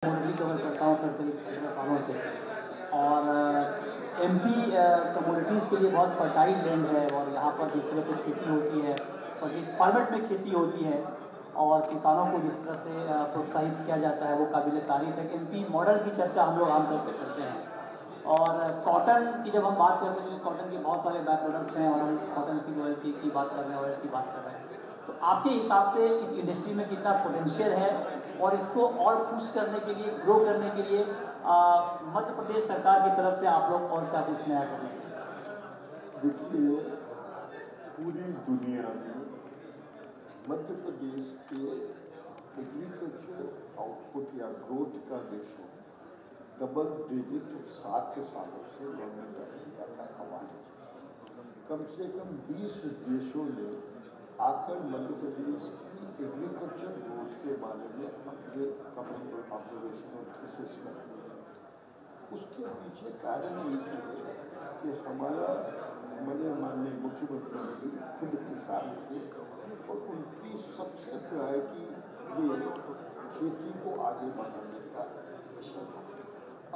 Community cover करता हूँ sir करीब 15 सालों से। और एमपी कम्युनिटीज़ के लिए बहुत फर्टाइल लैंड है और यहाँ पर जिस तरह से खेती होती है और जिस फॉर्मेट में खेती होती है और किसानों को जिस तरह से प्रोत्साहित किया जाता है वो काबिल तारीफ है। एमपी मॉडल की चर्चा हम लोग आमतौर पर करते हैं और कॉटन की जब हम बात करते हैं तो कॉटन के बहुत सारे बाय प्रोडक्ट्स हैं और हम कॉटन सीड ऑयल की बात कर रहे हैं, ऑयल की बात कर रहे हैं। तो आपके हिसाब से इस इंडस्ट्री में कितना पोटेंशियल है और इसको और पुश करने के लिए, ग्रो करने के लिए मध्य प्रदेश सरकार की तरफ से आप लोग और क्या कुछ नया करें? देखिए, पूरी दुनिया में मध्य प्रदेश के एग्रीकल्चर आउटपुट या ग्रोथ का रेशो डबल डिजिट 7 सालों से गवर्नमेंट ऑफ इंडिया का हवाले कम से कम 20 देशों ने आकर मध्य प्रदेश की एग्रीकल्चर ग्रोथ के बारे में अपने कमेंट ऑब्जर्वेशन और थीसिस बनाए। उसके पीछे कारण ये है कि हमारे माननीय मुख्यमंत्री जी खुद किसान थे और उनकी सबसे प्रायोरिटी ये खेती को आगे बढ़ाने का विषय था।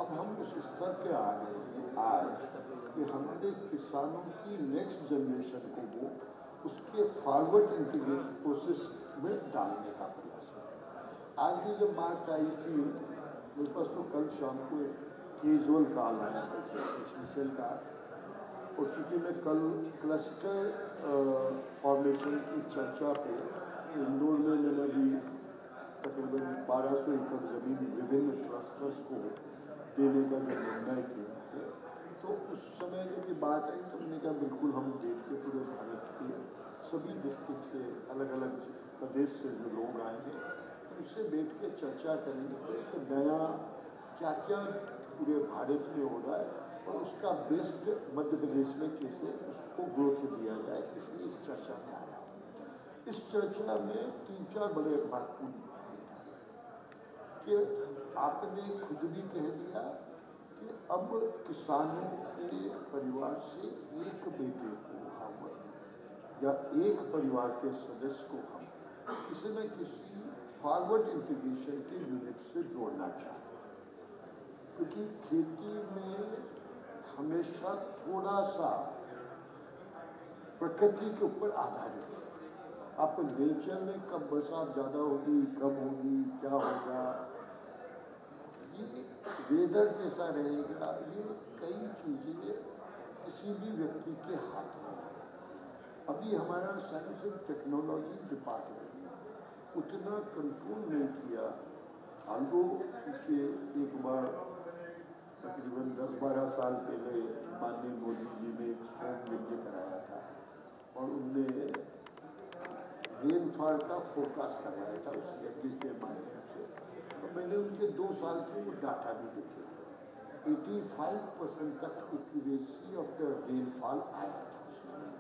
अब हम उस स्तर पे आ गए हैं आज कि हमारे किसानों की नेक्स्ट जनरेशन को वो उसके फॉरवर्ड इंटीग्रेशन प्रोसेस में डालने का प्रयास है। आज भी जब बात आई थी मेरे पास तो कल शाम को केजुअल कॉल आया था स्पेशल का, और चूँकि मैं कल क्लस्टर फॉर्मेशन की चर्चा पे इंदौर में मैंने भी तकरीबन 1200 एकड़ ज़मीन विभिन्न क्लस्टर्स को देने का जो निर्णय किया है, तो उस समय जब ये बात आई तो मैंने कहा बिल्कुल हम देख के पूरे भारत के सभी डिस्ट्रिक्ट से अलग अलग प्रदेश से जो लोग आए हैं उनसे बैठ के चर्चा करेंगे कि नया क्या क्या पूरे भारत में हो रहा है और उसका बेस्ट मध्य प्रदेश में कैसे उसको ग्रोथ दिया जाए, इसलिए इस चर्चा में आया। इस चर्चा में 3-4 बड़े महत्वपूर्ण कि आपने खुद भी कह दिया कि अब किसानों के परिवार से एक बेटे को हम या एक परिवार के सदस्य को हम किसी न किसी फॉरवर्ड इंटीग्रेशन के यूनिट से जोड़ना चाहें, क्योंकि खेती में हमेशा थोड़ा सा प्रकृति के ऊपर आधारित है। आप नेचर में कब बरसात ज़्यादा होगी, कम होगी, क्या होगा, ये वेदर कैसा रहेगा, ये कई चीज़ें किसी भी व्यक्ति के हाथ में है। अभी हमारा साइंस एंड टेक्नोलॉजी डिपार्टमेंट ने उतना कंट्रोल नहीं किया। हम लोग पीछे एक बार तकरीबन 10-12 साल पहले माननीय मोदी जी ने एक सोम यज्ञ कराया था और उनने रेनफॉल का फोरकास्ट करवाया था उस यज्ञ के माध्यम से, और मैंने उनके 2 साल के वो डाटा भी देखे थे। 85% तक एक्यूरेसी ऑफ द रेनफॉल आया था उसमें,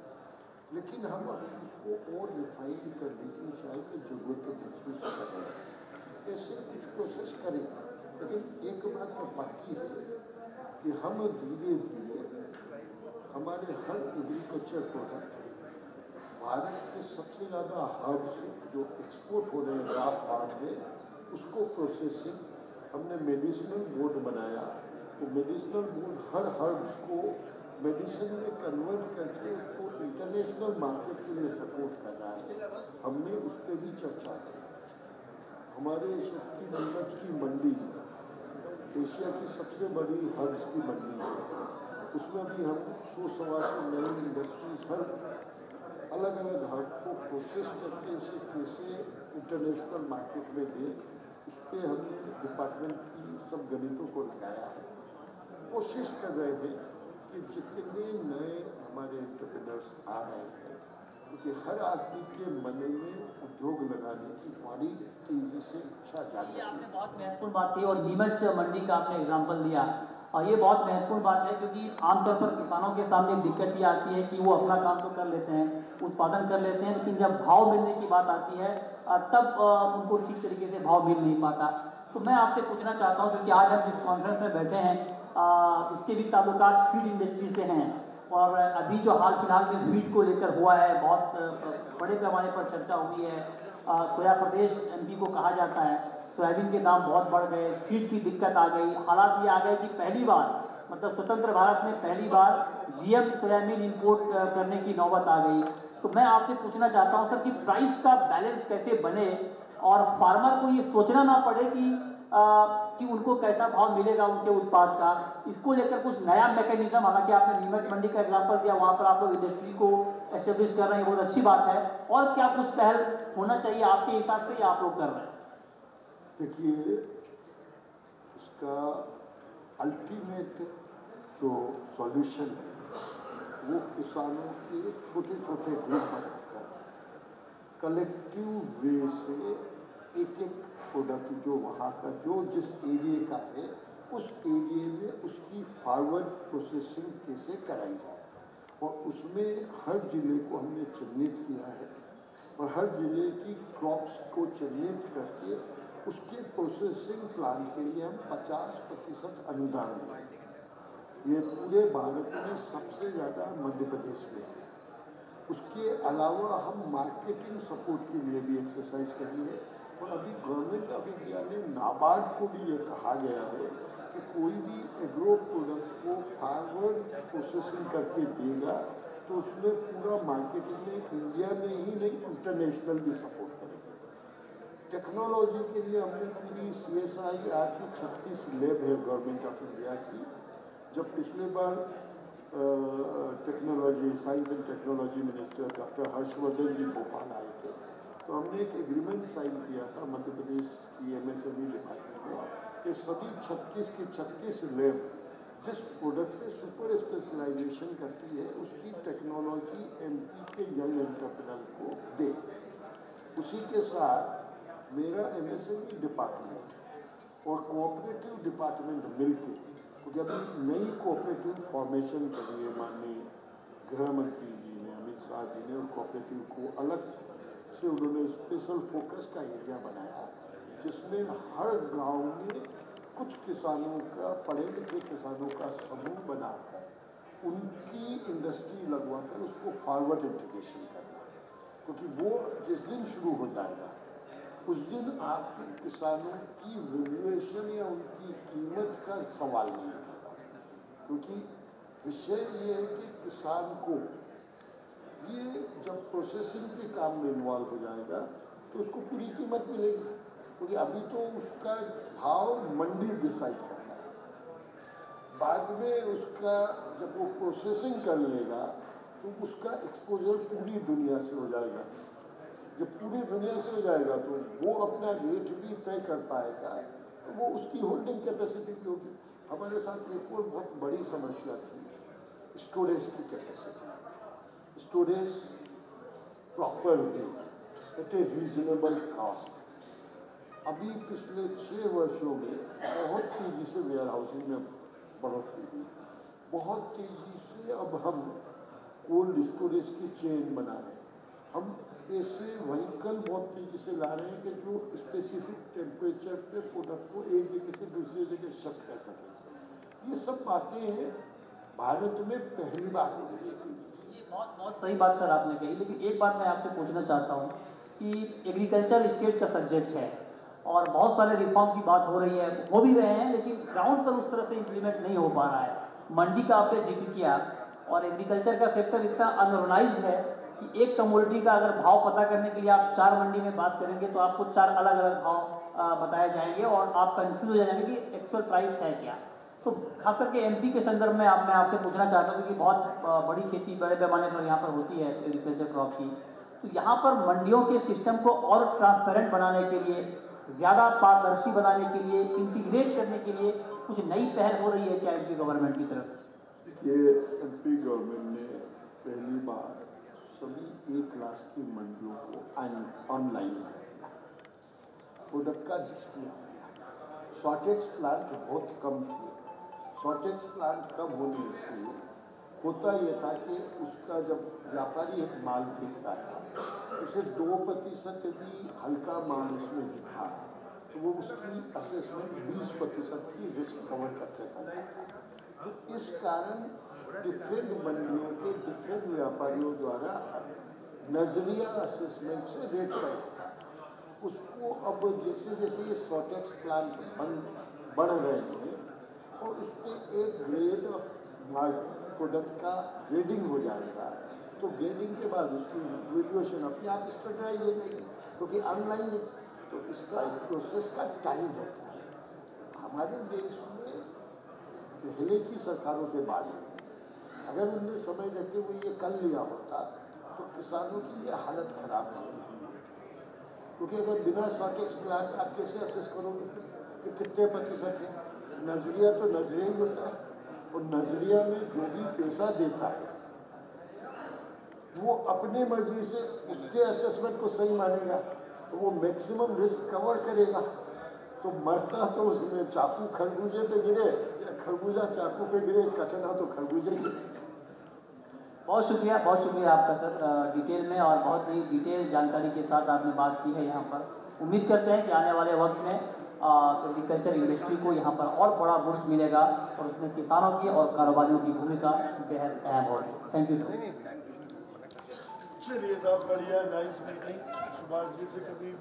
लेकिन हम अभी उसको और रिफाइन करने की शायद जरूरत महसूस कर रहे हैं। ऐसे कुछ प्रोसेस करेंगे, लेकिन एक बात तो पक्की है कि हम धीरे धीरे हमारे हर एग्रीकल्चर प्रोडक्ट भारत के सबसे ज़्यादा हर्ब्स जो एक्सपोर्ट हो रहे हैं रा फार्म में, उसको प्रोसेसिंग हमने मेडिसिनल बोर्ड बनाया। तो मेडिसिनल बोर्ड हर हर्ब्स को मेडिसिन में कन्वर्ट करके उसको इंटरनेशनल मार्केट के लिए सपोर्ट कर रहा है। हमने उस पर भी चर्चा की। हमारे शक्ति नीरज की मंडी एशिया की सबसे बड़ी हर्ब्स की मंडी है, उसमें भी हम 100-125 नई इंडस्ट्रीज हर अलग अलग हर्ब को प्रोसेस करके उसे कैसे इंटरनेशनल मार्केट में दें, उस पर हमने डिपार्टमेंट की सब गणितों को लगाया है। कोशिश कर रहे हैं कि जितने नए हमारे एंटरप्रेन्योर्स आ रहे हैं, क्योंकि हर आदमी के मन में उद्योग लगाने की बड़ी तेजी से इच्छा जाती है। आपने बहुत महत्वपूर्ण बात की और नीमच मंडी का आपने एग्जाम्पल दिया और ये बहुत महत्वपूर्ण बात है, क्योंकि आमतौर पर किसानों के सामने दिक्कत ये आती है कि वो अपना काम तो कर लेते हैं, उत्पादन कर लेते हैं, लेकिन जब भाव मिलने की बात आती है तब उनको ठीक तरीके से भाव मिल नहीं पाता। तो मैं आपसे पूछना चाहता हूँ, क्योंकि आज हम जिस कॉन्फ्रेंस में बैठे हैं इसके भी ताल्लुकात फीड इंडस्ट्री से हैं और अभी जो हाल फिलहाल में फीड को लेकर हुआ है बहुत बड़े पैमाने पर चर्चा हुई है। सोया प्रदेश एमपी को कहा जाता है सोयाबीन के दाम बहुत बढ़ गए, फीड की दिक्कत आ गई, हालात ये आ गए कि पहली बार मतलब स्वतंत्र भारत में पहली बार जीएम सोयाबीन इंपोर्ट करने की नौबत आ गई। तो मैं आपसे पूछना चाहता हूँ सर कि प्राइस का बैलेंस कैसे बने और फार्मर को ये सोचना ना पड़े कि उनको कैसा भाव मिलेगा उनके उत्पाद का। इसको लेकर कुछ नया मैकेनिज्म, हालांकि आपने नीमच मंडी का एग्जांपल दिया, वहाँ पर आप लोग इंडस्ट्री को एस्टेब्लिश कर रहे हैं, बहुत अच्छी बात है। और क्या कुछ पहल होना चाहिए आपके हिसाब से, या आप लोग कर रहे हैं? देखिए, इसका अल्टीमेट जो सॉल्यूशन है वो किसानों के छोटे छोटे ग्रुप बनाकर कलेक्टिव वे से एक एक प्रोडक्ट जो वहाँ का जो जिस एरिया का है उस एरिया में उसकी फॉरवर्ड प्रोसेसिंग कैसे कराई जाए, और उसमें हर ज़िले को हमने चिन्हित किया है और हर ज़िले की क्रॉप्स को चिन्हित करके उसके प्रोसेसिंग प्लान के लिए हम 50% अनुदान देंगे। ये पूरे भारत में सबसे ज़्यादा मध्य प्रदेश में है। उसके अलावा हम मार्केटिंग सपोर्ट के लिए भी एक्सरसाइज करी है, और अभी गवर्नमेंट ऑफ इंडिया ने नाबार्ड को भी ये कहा गया है कि कोई भी एग्रो प्रोडक्ट को फॉरवर्ड प्रोसेसिंग करके देगा तो उसमें पूरा मार्केटिंग में इंडिया में ही नहीं इंटरनेशनल भी सपोर्ट करेंगे। टेक्नोलॉजी के लिए हमने पूरी CSIR की 36 लैब है गवर्नमेंट ऑफ इंडिया की। जब पिछले बार technology science and technology minister doctor Harshvardhan ji Bhopal आए थे, तो हमने एक एग्रीमेंट साइन किया था मध्य प्रदेश की MSME डिपार्टमेंट में कि सभी 36 की 36 लैब जिस प्रोडक्ट पे सुपर स्पेशलाइजेशन करती है उसकी टेक्नोलॉजी MP के यंग एंटरप्रेन्योर को दे। उसी के साथ मेरा MSME डिपार्टमेंट और कोऑपरेटिव डिपार्टमेंट मिलके, क्योंकि अभी नई कोऑपरेटिव फॉर्मेशन करी है माननीय गृह मंत्री जी ने, अमित शाह जी ने, और कोऑपरेटिव को अलग से उन्होंने स्पेशल फोकस का एरिया बनाया जिसमें हर गांव में कुछ किसानों का, पढ़े लिखे किसानों का समूह बनाकर उनकी इंडस्ट्री लगवाकर उसको फॉरवर्ड इंटीग्रेशन करना, क्योंकि वो जिस दिन शुरू हो जाएगा उस दिन आपके किसानों की वैल्यूएशन या उनकी कीमत का सवाल नहीं उठेगा, क्योंकि विषय ये है कि किसान को ये जब प्रोसेसिंग के काम में इन्वॉल्व हो जाएगा तो उसको पूरी कीमत मिलेगी, क्योंकि अभी तो उसका भाव मंडी डिसाइड करता है। बाद में उसका जब वो प्रोसेसिंग कर लेगा तो उसका एक्सपोजर पूरी दुनिया से हो जाएगा। जब पूरी दुनिया से हो जाएगा तो वो अपना रेट भी तय कर पाएगा, तो वो उसकी होल्डिंग कैपेसिटी भी होगी। हमारे साथ एक और बहुत बड़ी समस्या थी स्टोरेज की capacity, storage proper way at a reasonable cost. अभी पिछले 6 वर्षों में बहुत तेज़ी से वेयर हाउसिंग में बढ़ोतरी हुई, बहुत तेज़ी से अब हम कोल्ड स्टोरेज की चेन बना रहे हैं। हम ऐसे व्हीकल बहुत तेज़ी से ला रहे हैं कि जो स्पेसिफिक टेम्परेचर पे प्रोडक्ट को एक जगह से दूसरी जगह शिफ्ट कर सकें। ये सब बातें हैं भारत में पहली बार हो रही है। ये बहुत सही बात सर आपने कही, लेकिन एक बात मैं आपसे पूछना चाहता हूँ कि एग्रीकल्चर स्टेट का सब्जेक्ट है और बहुत सारे रिफॉर्म की बात हो रही है, हो भी रहे हैं, लेकिन ग्राउंड पर उस तरह से इम्प्लीमेंट नहीं हो पा रहा है। मंडी का आपने जिक्र किया, और एग्रीकल्चर का सेक्टर इतना अनऑर्गेनाइज्ड है कि एक कमोडिटी का अगर भाव पता करने के लिए आप 4 मंडी में बात करेंगे तो आपको 4 अलग अलग भाव बताए जाएंगे और आप कंफ्यूज हो जाएंगे कि एक्चुअल प्राइस है क्या। तो खास करके MP के संदर्भ में मैं आपसे पूछना चाहता हूँ कि बहुत बड़ी खेती बड़े पैमाने पर यहाँ पर होती है एग्रीकल्चर क्रॉप की, तो यहाँ पर मंडियों के सिस्टम को और ट्रांसपेरेंट बनाने के लिए, ज़्यादा पारदर्शी बनाने के लिए, इंटीग्रेट करने के लिए कुछ नई पहल हो रही है क्या MP गवर्नमेंट की तरफ से? देखिए, MP गवर्नमेंट ने पहली बार सभी 1 लाख की मंडियों को ऑनलाइन कर दिया, प्रोडक्ट का डिस्प्ले हो गया। शॉर्टेज प्लांट बहुत कम थे। शॉर्टेज प्लांट कम होने से होता यह था कि उसका जब व्यापारी एक माल खरीदता था उसे 2% भी हल्का माल उसमें दिखा तो वो उसकी असेसमेंट 20% की रिस्क कवर करके करता था। तो इस कारण डिफरेंट मंडियों के डिफरेंट व्यापारियों द्वारा नजरिया असेसमेंट से रेट तय होता था। उसको अब जैसे जैसे ये सॉटेक्स प्लांट बढ़ रहे हैं और उस पर एक ग्रेड ऑफ प्रोडक्ट का ग्रेडिंग हो जाएगा, तो ग्रेडिंग के बाद उसकी वैल्यूएशन अपने आप स्टैंडर्डाइज हो जाएगी, क्योंकि ऑनलाइन है, तो इसका प्रोसेस का टाइम होता है। हमारे देश में पहले की सरकारों के बारे में अगर उनने समय रहते हुए ये कर लिया होता तो किसानों की ये हालत खराब नहीं हुई, क्योंकि अगर बिना सॉटेक्स प्लांट आप कैसे असेस करोगे कि कितने प्रतिशत है? नजरिया तो नजरिया ही होता है, और नजरिया में जो भी पैसा देता है वो अपनी मर्जी से उसके असेसमेंट को सही मानेगा, वो मैक्सिमम रिस्क कवर करेगा। तो मरता तो उसमें चाकू खरबूजे पे गिरे या खरबूजा चाकू पे गिरे, कटना तो खरबूजे गिरे। बहुत शुक्रिया आपका सर, डिटेल में और बहुत ही डिटेल जानकारी के साथ आपने बात की है यहाँ पर। उम्मीद करते हैं कि आने वाले वक्त में एग्रीकल्चर इंडस्ट्री को यहाँ पर और बड़ा बूस्ट मिलेगा और उसमें किसानों की और कारोबारियों की भूमिका बेहद अहम होगी। Thank you sir. चलिए साहब, बढ़िया, नाइस मीटिंग। सुभाष जी से कभी